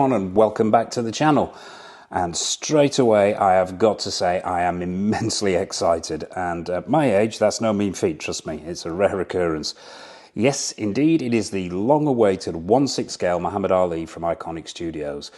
everyone, and welcome back to the channel. And straight away I have got to say I am immensely excited, and at my age that's no mean feat, trust me, it's a rare occurrence. Yes, indeed, it is the long-awaited 1/6 scale Muhammad Ali from ICONIQ Studios.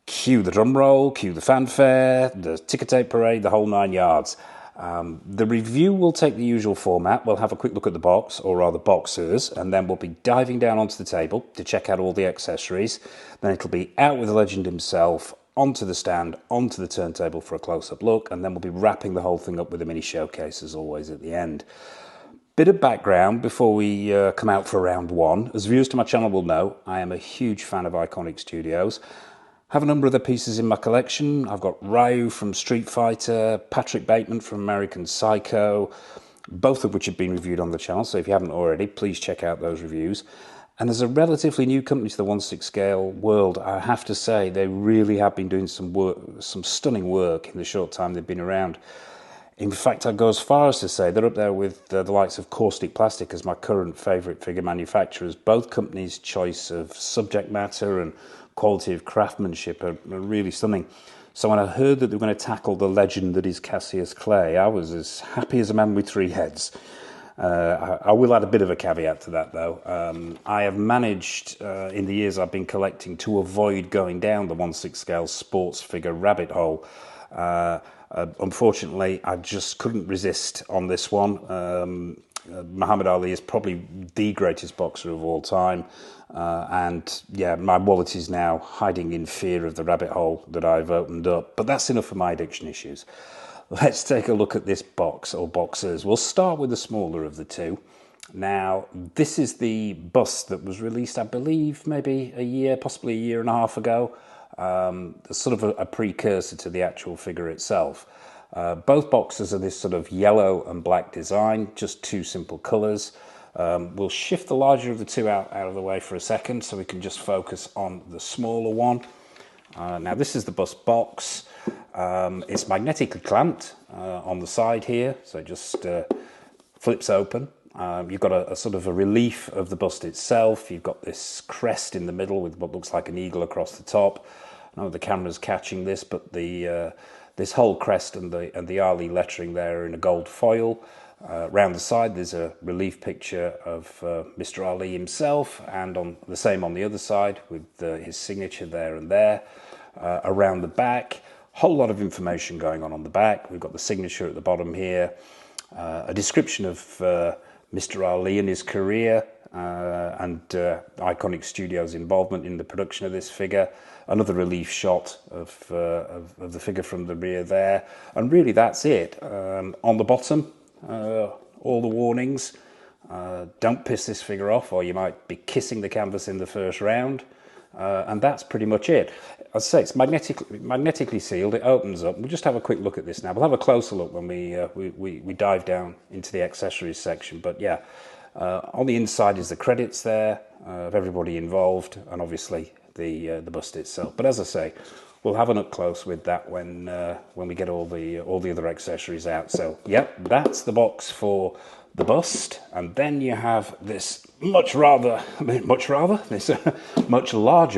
Cue the drum roll, cue the fanfare, the ticker tape parade, the whole 9 yards. The review will take the usual format. We'll have a quick look at the box, or rather boxes, and then we'll be diving down onto the table to check out all the accessories. Then it'll be out with the legend himself, onto the stand, onto the turntable for a close-up look, and then we'll be wrapping the whole thing up with a mini showcase as always at the end. Bit of background before we come out for round one. As viewers to my channel will know, I am a huge fan of ICONIQ Studios. Have a number of the pieces in my collection. I've got Ryu from Street Fighter, Patrick Bateman from American Psycho, both of which have been reviewed on the channel, so if you haven't already, please check out those reviews. And as a relatively new company to the 1/6 scale world, I have to say they really have been doing some work, some stunning work in the short time they've been around. In fact, I'd go as far as to say they're up there with the likes of Caustic Plastic as my current favourite figure manufacturers. Both companies' choice of subject matter and quality of craftsmanship are really stunning. So when I heard that they were going to tackle the legend that is Cassius Clay, I was as happy as a man with 3 heads. I will add a bit of a caveat to that though. I have managed in the years I've been collecting to avoid going down the 1/6 scale sports figure rabbit hole. Unfortunately, I just couldn't resist on this one. Muhammad Ali is probably the greatest boxer of all time, and yeah, my wallet is now hiding in fear of the rabbit hole that I've opened up, but that's enough of my addiction issues. Let's take a look at this box, or boxes. We'll start with the smaller of the two. Now, this is the bust that was released, I believe, maybe a year, possibly a year and a half ago. Sort of a precursor to the actual figure itself. Both boxes are this sort of yellow and black design, just 2 simple colours. We'll shift the larger of the two out of the way for a second so we can just focus on the smaller one. Now this is the bust box. It's magnetically clamped on the side here, so it just flips open. You've got a sort of a relief of the bust itself. You've got this crest in the middle with what looks like an eagle across the top. I know the camera's catching this, but this whole crest and the Ali lettering there are in a gold foil. Round the side there's a relief picture of Mr. Ali himself, and on the same on the other side with his signature there and there. Around the back, whole lot of information going on the back. We've got the signature at the bottom here, a description of Mr. Ali and his career, and ICONIQ Studios' involvement in the production of this figure. Another relief shot of the figure from the rear there, and really that's it. On the bottom, all the warnings. Don't piss this figure off or you might be kissing the canvas in the first round. And that's pretty much it. As I say, it's magnetically sealed. It opens up. We'll just have a quick look at this now. We'll have a closer look when we dive down into the accessories section. But yeah, on the inside is the credits there of everybody involved, and obviously the bust itself. But as I say, we'll have an up close with that when we get all the other accessories out. So yep, that's the box for the bust, and then you have this much larger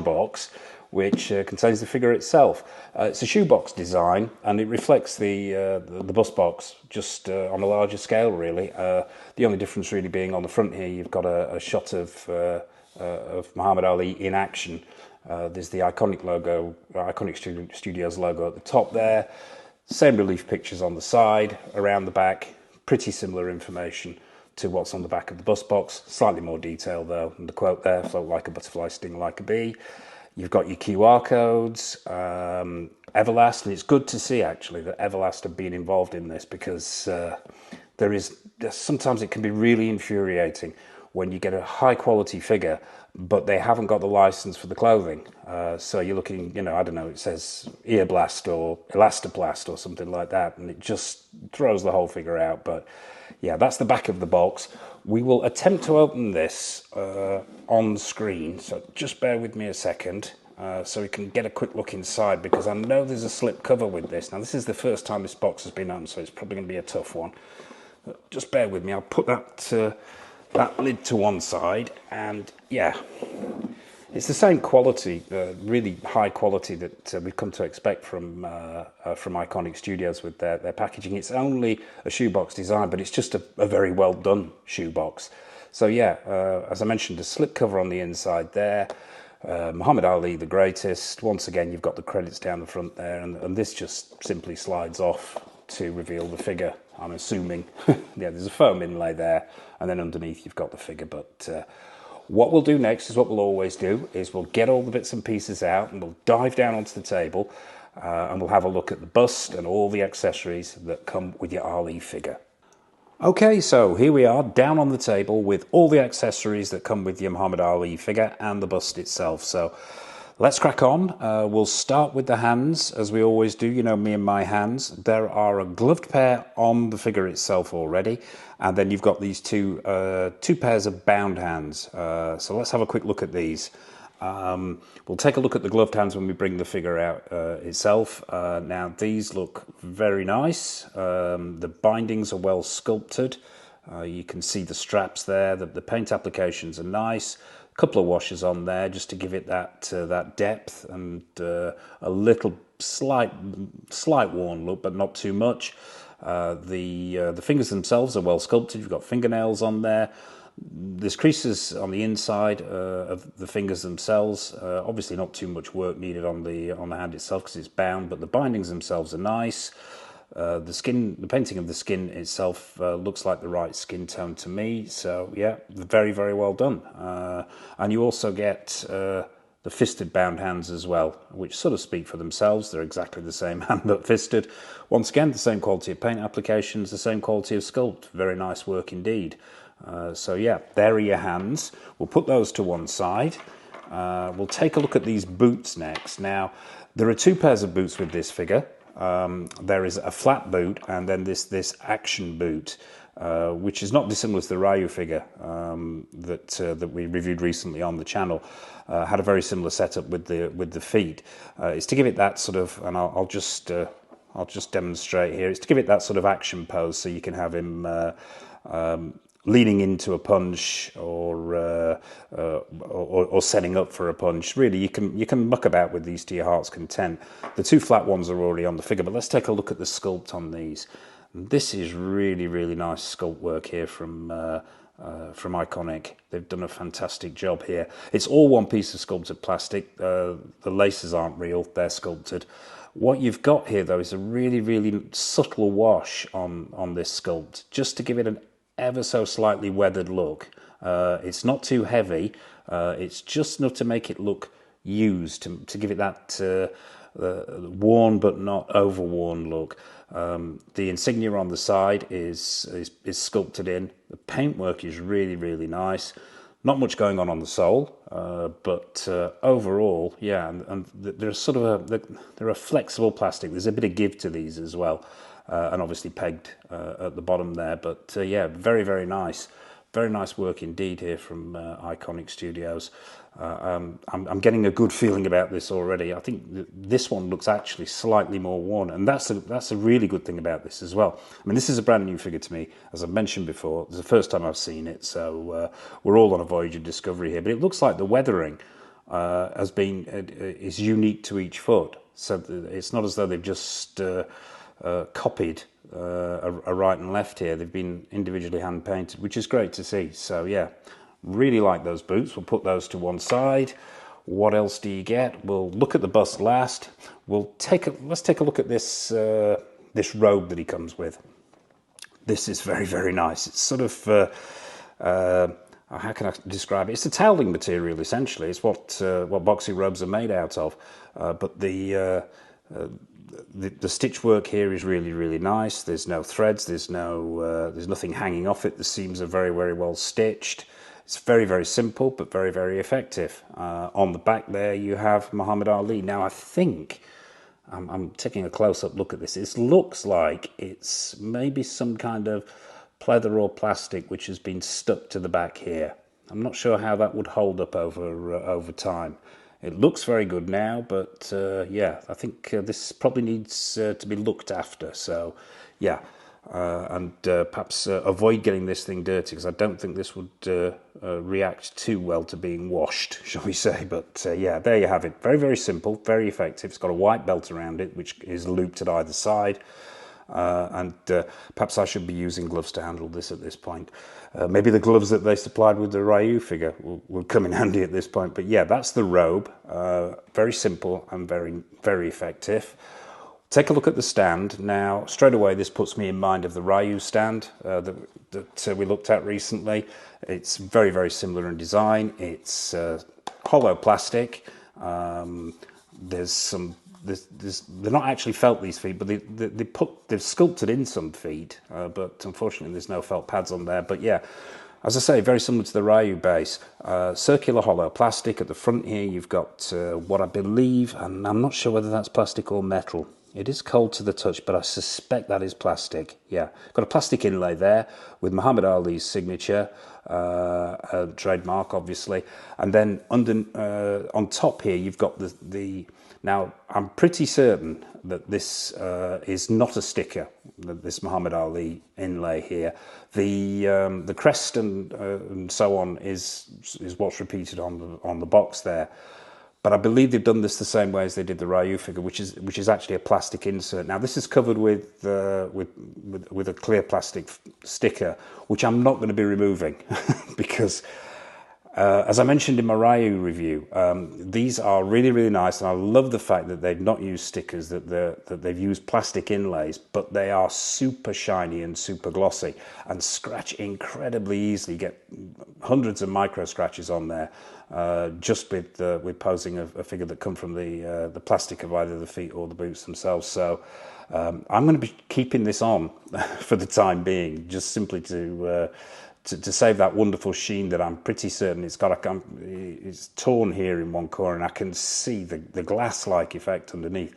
box which contains the figure itself. It's a shoebox design, and it reflects the bust box just on a larger scale really. The only difference really being on the front here you've got a shot of Muhammad Ali in action. There's the ICONIQ logo, ICONIQ Studios logo at the top there. Same relief pictures on the side, around the back. Pretty similar information to what's on the back of the bust box. Slightly more detail though, and the quote there, float like a butterfly, sting like a bee. You've got your QR codes, Everlast, and it's good to see actually that Everlast have been involved in this, because sometimes it can be really infuriating when you get a high quality figure but they haven't got the license for the clothing. So you're looking, you know, I don't know, it says Ear Blast or Elastoplast or something like that, and it just throws the whole figure out. But yeah, that's the back of the box. We will attempt to open this on screen, so just bear with me a second so we can get a quick look inside, because I know there's a slip cover with this. Now this is the first time this box has been opened, so it's probably going to be a tough one. Just bear with me, I'll put that lid to one side, and yeah, It's the same quality, really high quality that we've come to expect from ICONIQ Studios with their packaging. It's only a shoebox design, but it's just a very well done shoebox. So yeah, as I mentioned, a slipcover on the inside there. Muhammad Ali, the greatest. Once again, you've got the credits down the front there, and this just simply slides off to reveal the figure, I'm assuming. Yeah, there's a foam inlay there, and then underneath you've got the figure, but what we'll do next is what we'll always do, is we'll get all the bits and pieces out and we'll dive down onto the table and we'll have a look at the bust and all the accessories that come with your Ali figure. Okay, so here we are down on the table with all the accessories that come with your Muhammad Ali figure and the bust itself. So let's crack on. We'll start with the hands, as we always do. You know me and my hands. There are a gloved pair on the figure itself already, and then you've got these two pairs of bound hands. So let's have a quick look at these. We'll take a look at the gloved hands when we bring the figure out itself. Now these look very nice. The bindings are well sculpted. You can see the straps there. The paint applications are nice. A couple of washes on there just to give it that depth and a little slight worn look, but not too much. The fingers themselves are well sculpted. You've got fingernails on there. There's creases on the inside of the fingers themselves. Obviously not too much work needed on the hand itself because it's bound, but the bindings themselves are nice. The painting of the skin itself looks like the right skin tone to me. So yeah, very, very well done. And you also get the fisted bound hands as well, which sort of speak for themselves. They're exactly the same hand but fisted. Once again, the same quality of paint applications, the same quality of sculpt. Very nice work indeed. So yeah, there are your hands. We'll put those to one side. We'll take a look at these boots next. Now, there are two pairs of boots with this figure. There is a flat boot and then this action boot, which is not dissimilar to the Ryu figure that we reviewed recently on the channel. Had a very similar setup with the feet. It's to give it that sort of, and I'll just demonstrate here. It's to give it that sort of action pose, so you can have him leaning into a punch or setting up for a punch. Really, you can muck about with these to your heart's content. The two flat ones are already on the figure, but let's take a look at the sculpt on these. This is really, really nice sculpt work here from ICONIQ. They've done a fantastic job here. It's all one piece of sculpted plastic. The laces aren't real, they're sculpted. What you've got here, though, is a really, really subtle wash on this sculpt, just to give it an ever so slightly weathered look. It's not too heavy. It's just enough to make it look used, to give it that worn but not overworn look. The insignia on the side is sculpted in. The paintwork is really, really nice. Not much going on the sole, but overall, yeah. And there's sort of they're a flexible plastic. There's a bit of give to these as well. And obviously pegged at the bottom there. But yeah, very, very nice. Very nice work indeed here from ICONIQ Studios. I'm getting a good feeling about this already. I think this one looks actually slightly more worn, and that's a really good thing about this as well. I mean, this is a brand new figure to me. As I've mentioned before, it's the first time I've seen it, so we're all on a voyage of discovery here. But it looks like the weathering is unique to each foot. So it's not as though they've just copied a right and left here. They've been individually hand painted, which is great to see. So yeah, really like those boots. We'll put those to one side. What else do you get? We'll look at the bust last. Let's take a look at this this robe that he comes with. This is very, very nice. It's sort of how can I describe it? It's a toweling material essentially. It's what boxing robes are made out of. But the stitch work here is really, really nice. There's no threads. There's nothing hanging off it. The seams are very, very well stitched. It's very, very simple, but very, very effective. On the back there, you have Muhammad Ali. Now, I think I'm taking a close-up look at this. It looks like it's maybe some kind of pleather or plastic which has been stuck to the back here. I'm not sure how that would hold up over time. It looks very good now, but yeah, I think this probably needs to be looked after. So yeah, and perhaps avoid getting this thing dirty, because I don't think this would react too well to being washed, shall we say. But yeah, there you have it. Very, very simple, very effective. It's got a white belt around it, which is looped at either side. And perhaps I should be using gloves to handle this at this point. Maybe the gloves that they supplied with the Ryu figure will come in handy at this point. But yeah, that's the robe. Very simple and very, very effective. Take a look at the stand. Now, straight away, this puts me in mind of the Ryu stand that we looked at recently. It's very, very similar in design. It's hollow plastic. They're not actually felt, these feet, but they've sculpted in some feet, but unfortunately there's no felt pads on there. But yeah, as I say, very similar to the Ryu base. Circular hollow plastic. At the front here you've got what I believe, and I'm not sure whether that's plastic or metal. It is cold to the touch, but I suspect that is plastic. Yeah, got a plastic inlay there with Muhammad Ali's signature, trademark obviously, and then on top here you've got the. Now, I'm pretty certain that this is not a sticker, this Muhammad Ali inlay here. The crest and so on is what's repeated on the box there. But I believe they've done this the same way as they did the Ryu figure, which is actually a plastic insert. Now, this is covered with a clear plastic sticker, which I'm not going to be removing because. As I mentioned in my Ryu review, these are really, really nice, and I love the fact that they've not used stickers, that they've used plastic inlays, but they are super shiny and super glossy and scratch incredibly easily. You get hundreds of micro scratches on there just with posing a figure that come from the plastic of either the feet or the boots themselves. So I'm going to be keeping this on for the time being, just simply to save that wonderful sheen that I'm pretty certain it's got. It's torn here in one corner, and I can see the glass-like effect underneath.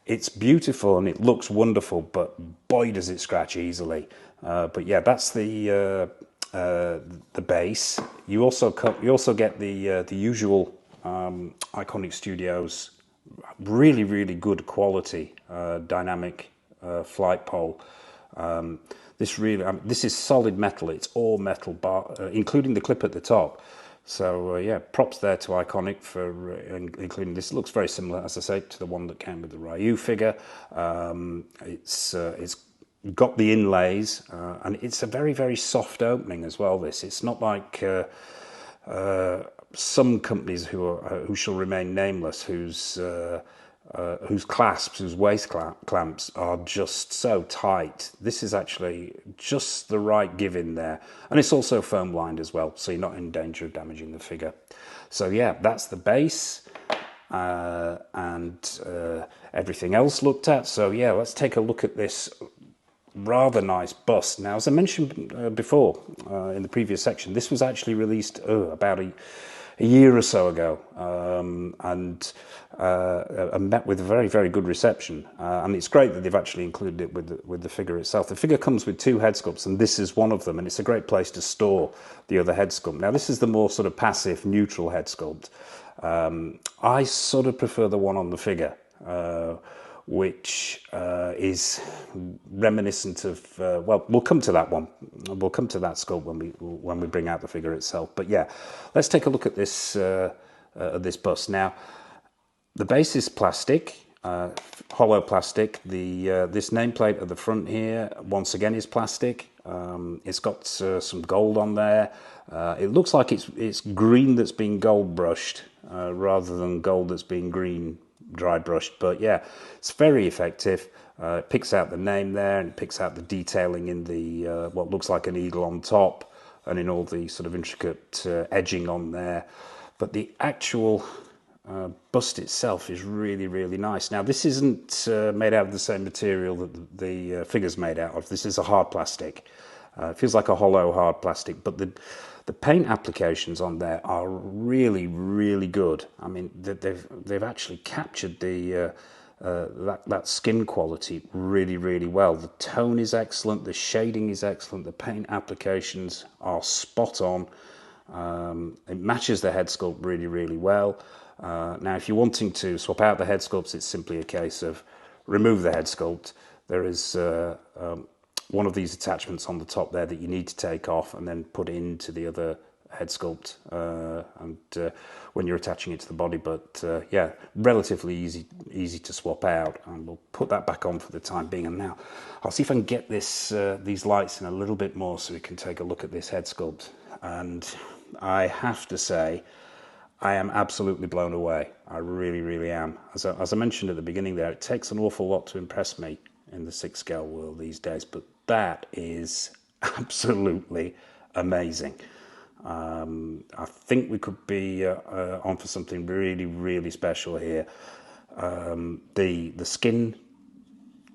It's beautiful and it looks wonderful, but boy does it scratch easily. But yeah, that's the base. You also get the usual ICONIQ Studios really, really good quality dynamic flight pole. This is solid metal. It's all metal, including the clip at the top. So yeah, props there to ICONIQ for including this. It looks very similar, as I say, to the one that came with the Ryu figure. It's got the inlays, and it's a very, very soft opening as well. It's not like some companies who shall remain nameless, whose clasps, whose waist clamps are just so tight. This is actually just the right give in there. And it's also foam lined as well, so you're not in danger of damaging the figure. So yeah, that's the base and everything else looked at. So yeah, let's take a look at this rather nice bust. Now, as I mentioned before in the previous section, this was actually released about a year or so ago, and met with a very, very good reception. And it's great that they've actually included it with the figure itself. The figure comes with 2 head sculpts, and this is one of them, and it's a great place to store the other head sculpt. Now, this is the more sort of passive, neutral head sculpt. I sort of prefer the one on the figure, which is reminiscent of, well, we'll come to that one. We'll come to that sculpt when we bring out the figure itself. But yeah, let's take a look at this bust. Now, the base is plastic, hollow plastic. This nameplate at the front here, once again, is plastic. It's got some gold on there. It looks like it's green that's been gold brushed rather than gold that's been green dry brushed. But yeah, it's very effective. It picks out the name there, and it picks out the detailing in the what looks like an eagle on top, and in all the sort of intricate edging on there. But the actual bust itself is really, really nice. Now, this isn't made out of the same material that the figure's made out of. This is a hard plastic. It feels like a hollow hard plastic, but the paint applications on there are really, really good. I mean, they've actually captured that skin quality really, really well. The tone is excellent, the shading is excellent, the paint applications are spot on. It matches the head sculpt really, really well. Now, if you're wanting to swap out the head sculpts, it's simply a case of remove the head sculpt. There is one of these attachments on the top there that you need to take off and then put into the other head sculpt when you're attaching it to the body. But yeah, relatively easy to swap out, and we'll put that back on for the time being. And now I'll see if I can get these lights in a little bit more so we can take a look at this head sculpt. And I have to say, I am absolutely blown away. I really am. As I mentioned at the beginning there, it takes an awful lot to impress me in the 6 scale world these days, but that is absolutely amazing. I think we could be on for something really special here. The skin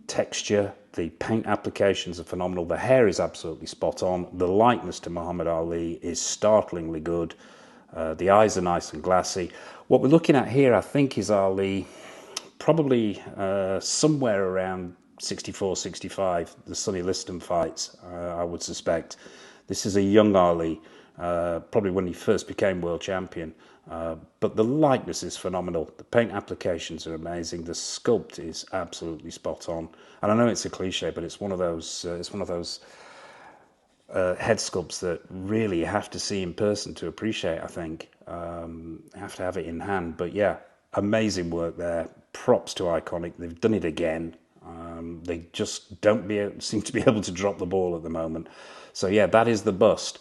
texture, the paint applications are phenomenal. The hair is absolutely spot on. The likeness to Muhammad Ali is startlingly good. The eyes are nice and glassy. What we're looking at here, I think, is Ali probably somewhere around 64, 65, the Sonny Liston fights, I would suspect. This is a young Ali, probably when he first became world champion. But the likeness is phenomenal. The paint applications are amazing. The sculpt is absolutely spot on. And I know it's a cliche, but it's one of those. Head sculpts that really you have to see in person to appreciate, I think. You have to have it in hand. But yeah, amazing work there. Props to ICONIQ. They've done it again. They just don't seem to be able to drop the ball at the moment. So yeah, that is the bust.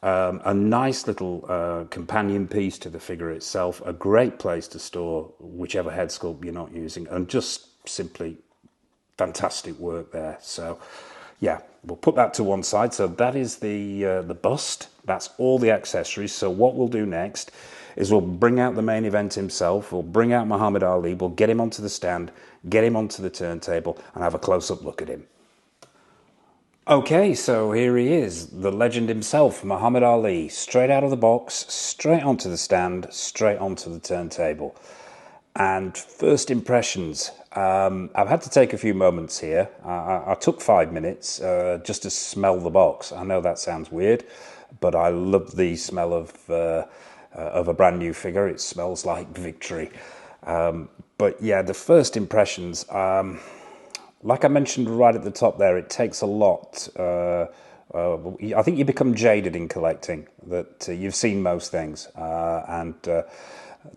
A nice little companion piece to the figure itself. A great place to store whichever head sculpt you're not using. And just simply fantastic work there. So yeah, we'll put that to one side. So that is the bust. That's all the accessories. So what we'll do next is we'll bring out the main event himself. We'll bring out Muhammad Ali. We'll get him onto the stand, get him onto the turntable, and have a close-up look at him. Okay, so here he is, the legend himself, Muhammad Ali, straight out of the box, straight onto the stand, straight onto the turntable. And first impressions, I've had to take a few moments here. I took 5 minutes just to smell the box. I know that sounds weird, but I love the smell of a brand new figure. It smells like victory. But yeah, the first impressions, like I mentioned right at the top there, it takes a lot. I think you become jaded in collecting, that you've seen most things, and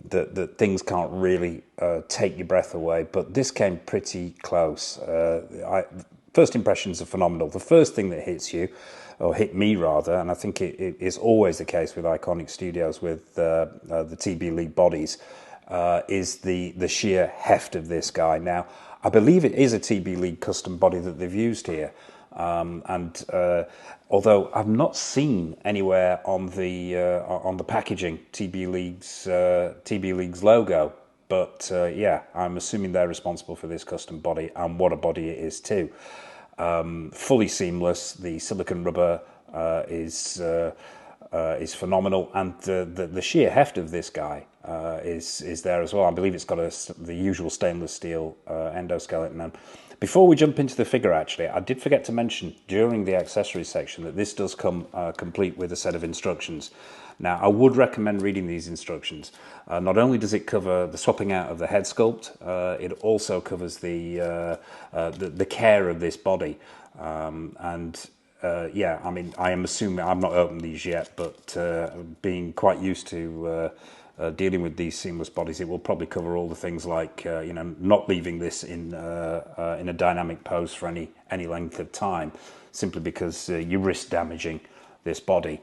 that things can't really take your breath away, but this came pretty close. First impressions are phenomenal. The first thing that hits you, or hit me rather, and I think it is always the case with ICONIQ Studios with the TB League bodies, is the sheer heft of this guy. Now, I believe it is a TB League custom body that they've used here. Although I've not seen anywhere on the packaging TB League's logo, but yeah, I'm assuming they're responsible for this custom body, and what a body it is too. Fully seamless. The silicone rubber is phenomenal, and the sheer heft of this guy is there as well. I believe it's got the usual stainless steel endoskeleton. And before we jump into the figure, actually, I did forget to mention during the accessories section that this does come complete with a set of instructions. Now, I would recommend reading these instructions. Not only does it cover the swapping out of the head sculpt, it also covers the care of this body. Yeah, I mean, I am assuming, I've not opened these yet, but being quite used to dealing with these seamless bodies, it will probably cover all the things like, you know, not leaving this in a dynamic pose for any length of time, simply because you risk damaging this body.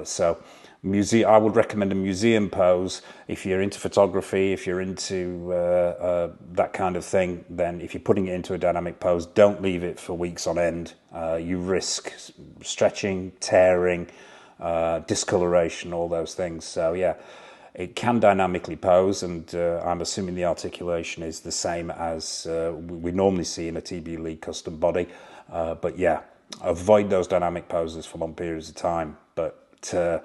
So I would recommend a museum pose. If you're into photography, if you're into that kind of thing, then if you're putting it into a dynamic pose, don't leave it for weeks on end. You risk stretching, tearing, discoloration, all those things. So yeah, it can dynamically pose, and I'm assuming the articulation is the same as we normally see in a TB League custom body. But yeah, avoid those dynamic poses for long periods of time. But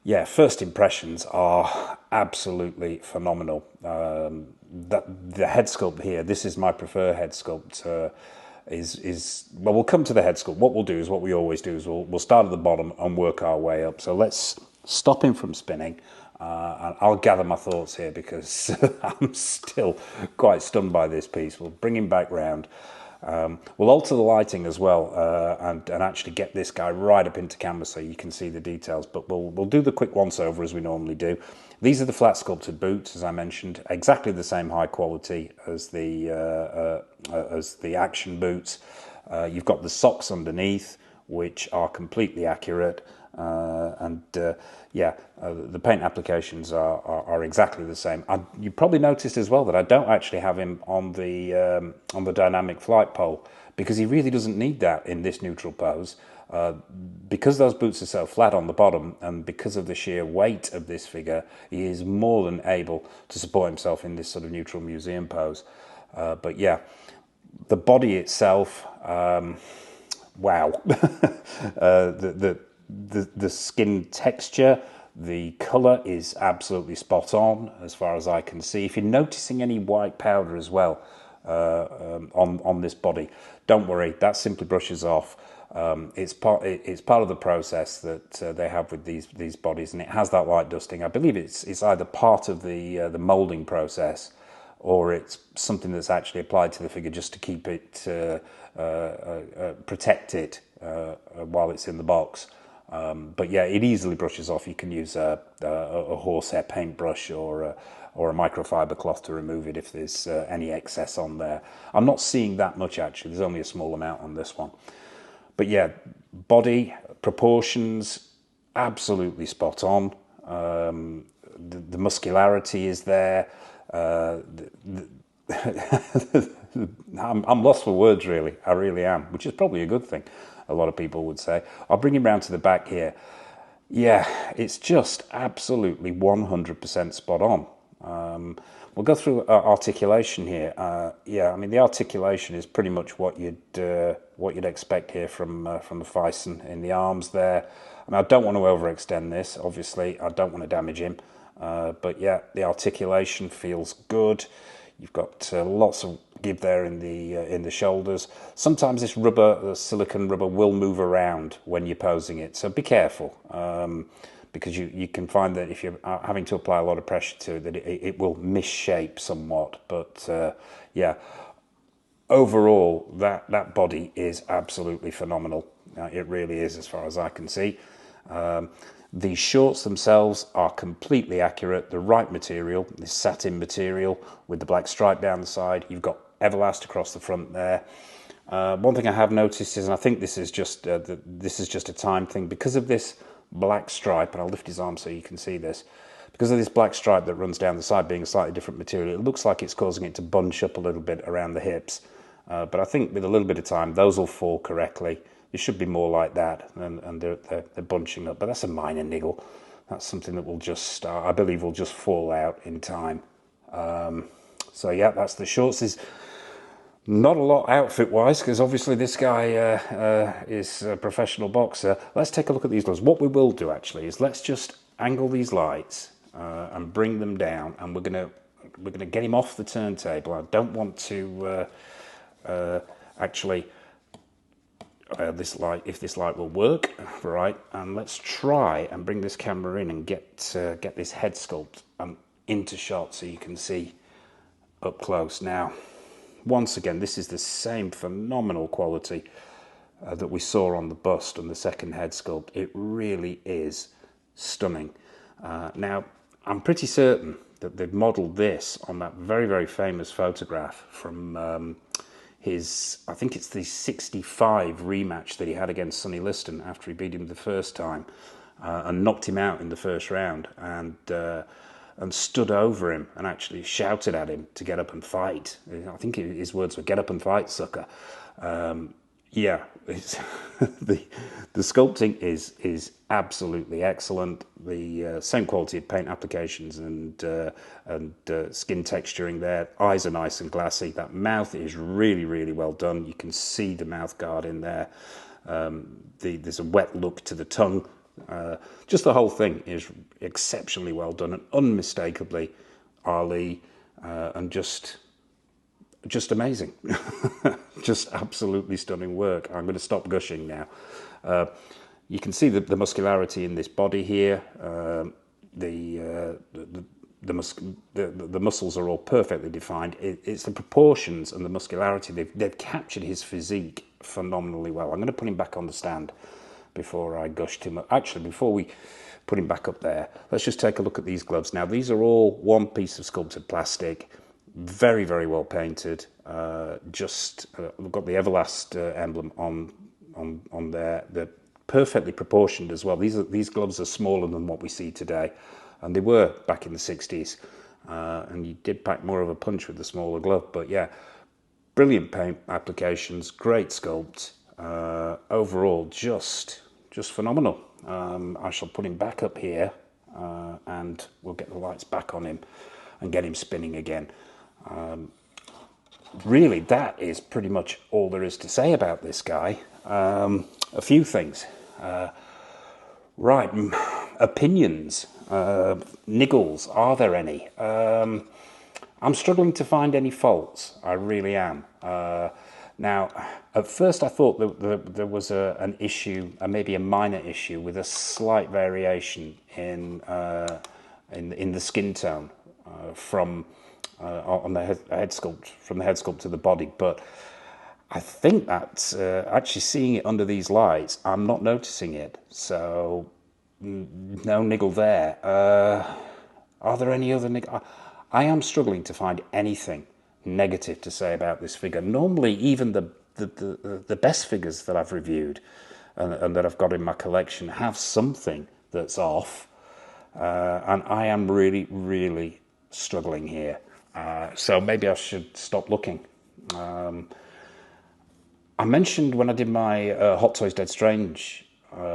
yeah, first impressions are absolutely phenomenal. The head sculpt here, this is my preferred head sculpt. Well, we'll come to the head sculpt. What we'll do is what we always do is we'll start at the bottom and work our way up. So let's stop him from spinning. And I'll gather my thoughts here because I'm still quite stunned by this piece. We'll bring him back round. We'll alter the lighting as well, and actually get this guy right up into camera so you can see the details. But we'll do the quick once over as we normally do. These are the flat sculpted boots, as I mentioned, exactly the same high quality as the action boots. You've got the socks underneath, which are completely accurate, the paint applications are exactly the same. You probably noticed as well that I don't actually have him on the dynamic flight pole, because he really doesn't need that in this neutral pose. Because those boots are so flat on the bottom, and because of the sheer weight of this figure, he is more than able to support himself in this sort of neutral museum pose. But yeah, the body itself, wow. The skin texture, the colour is absolutely spot on as far as I can see. If you're noticing any white powder as well on this body, don't worry, that simply brushes off. It's part of the process that they have with these bodies, and it has that light dusting. I believe it's either part of the moulding process, or it's something that's actually applied to the figure just to keep it protect it while it's in the box. But yeah, it easily brushes off. You can use a horsehair paintbrush or a microfiber cloth to remove it if there's any excess on there. I'm not seeing that much actually. There's only a small amount on this one. But yeah, body proportions absolutely spot on. The muscularity is there. I'm lost for words, really. I really am, which is probably a good thing, a lot of people would say. I'll bring him round to the back here. Yeah, it's just absolutely 100% spot on. We'll go through articulation here. Yeah, I mean, the articulation is pretty much what you'd expect here from the Fison in the arms there. I mean, I don't want to overextend this, obviously. I don't want to damage him. But yeah, the articulation feels good. You've got lots of give there in the shoulders. Sometimes this silicone rubber will move around when you're posing it, so be careful, because you can find that if you're having to apply a lot of pressure to it, that it will misshape somewhat. But yeah, overall, that body is absolutely phenomenal. It really is, as far as I can see. The shorts themselves are completely accurate, the right material, this satin material with the black stripe down the side. You've got Everlast across the front there. One thing I have noticed is, and I think this is just a time thing, because of this black stripe, and I'll lift his arm so you can see this, because of this black stripe that runs down the side being a slightly different material, it looks like it's causing it to bunch up a little bit around the hips. But I think with a little bit of time, those will fall correctly. It should be more like that, and they're bunching up, but that's a minor niggle. That's something that will just, I believe, will just fall out in time. So yeah, that's the shorts. There's not a lot outfit-wise, because obviously this guy is a professional boxer. Let's take a look at these gloves. What we will do actually is let's just angle these lights and bring them down, and we're gonna get him off the turntable. I don't want to actually. This light, if this light will work, right? And let's try and bring this camera in and get this head sculpt into shot so you can see up close. Now, once again, this is the same phenomenal quality that we saw on the bust and the second head sculpt. It really is stunning. Now, I'm pretty certain that they've modelled this on that very, very famous photograph from I think it's the 65 rematch that he had against Sonny Liston after he beat him the first time and knocked him out in the first round, and stood over him and actually shouted at him to get up and fight. I think his words were, "Get up and fight, sucker." Yeah, the sculpting is absolutely excellent. The same quality of paint applications and skin texturing there. Eyes are nice and glassy. That mouth is really, really well done. You can see the mouth guard in there. There's a wet look to the tongue. Just the whole thing is exceptionally well done and unmistakably Ali, and just amazing. Just absolutely stunning work. I'm going to stop gushing now. You can see the muscularity in this body here. The the muscles are all perfectly defined. It's the proportions and the muscularity. They've captured his physique phenomenally well. I'm going to put him back on the stand before I gush too much. Actually, before we put him back up there, let's just take a look at these gloves. Now, these are all one piece of sculpted plastic, very, very well painted. We've got the Everlast emblem on there. They're perfectly proportioned as well. These gloves are smaller than what we see today, and they were back in the 60s. And you did pack more of a punch with the smaller glove. But yeah, brilliant paint applications, great sculpt. Overall, just phenomenal. I shall put him back up here, and we'll get the lights back on him and get him spinning again. Really, that is pretty much all there is to say about this guy. A few things. Right, opinions, niggles, are there any? I'm struggling to find any faults, I really am. Now, at first I thought that there was an issue, maybe a minor issue, with a slight variation in the skin tone on the head sculpt, from the head sculpt to the body, but I think that actually seeing it under these lights, I'm not noticing it. So no niggle there. Are there any other niggle? I am struggling to find anything negative to say about this figure. Normally, even the best figures that I've reviewed and that I've got in my collection have something that's off, and I am really, really struggling here. So maybe I should stop looking. I mentioned when I did my Hot Toys Dead Strange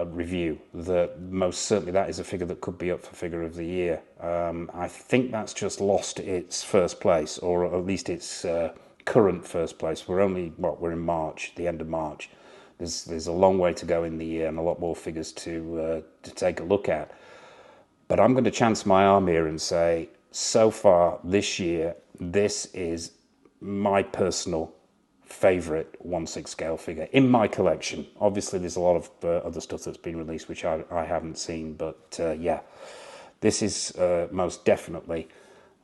review that most certainly that is a figure that could be up for Figure of the Year. I think that's just lost its first place, or at least its current first place. We're in March, the end of March. There's a long way to go in the year and a lot more figures to take a look at. But I'm going to chance my arm here and say, so far this year, this is my personal favourite 1/6 scale figure in my collection. Obviously, there's a lot of other stuff that's been released which I haven't seen, but yeah, this is most definitely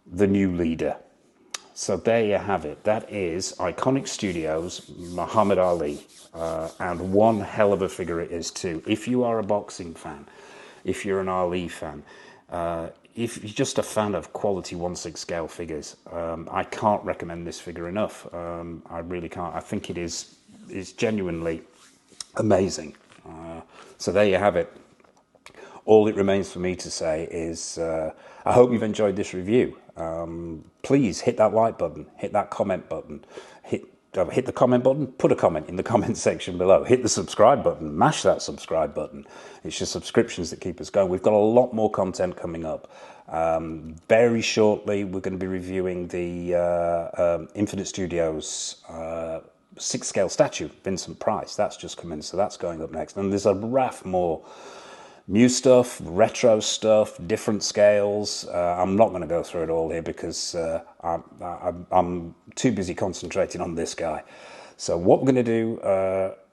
the new leader. So there you have it. That is ICONIQ Studios Muhammad Ali, and one hell of a figure it is too. If you are a boxing fan, if you're an Ali fan, if you're just a fan of quality 1/6 scale figures, I can't recommend this figure enough. I really can't. I think it's genuinely amazing. So there you have it. All it remains for me to say is I hope you've enjoyed this review. Please hit that like button, hit that comment button, hit the comment button, put a comment in the comment section below, hit the subscribe button, mash that subscribe button. It's your subscriptions that keep us going. We've got a lot more content coming up. Very shortly, we're going to be reviewing the Infinite Studios 6 scale statue, Vincent Price. That's just come in, so that's going up next. And there's a raft more new stuff, retro stuff, different scales. I'm not going to go through it all here because I'm too busy concentrating on this guy. So what we're going to do,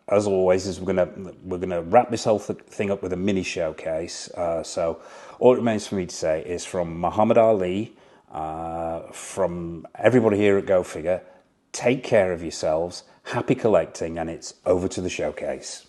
as always, is we're going to wrap this whole thing up with a mini showcase. So all it remains for me to say is, from Muhammad Ali, from everybody here at Go Figure, take care of yourselves, happy collecting, and it's over to the showcase.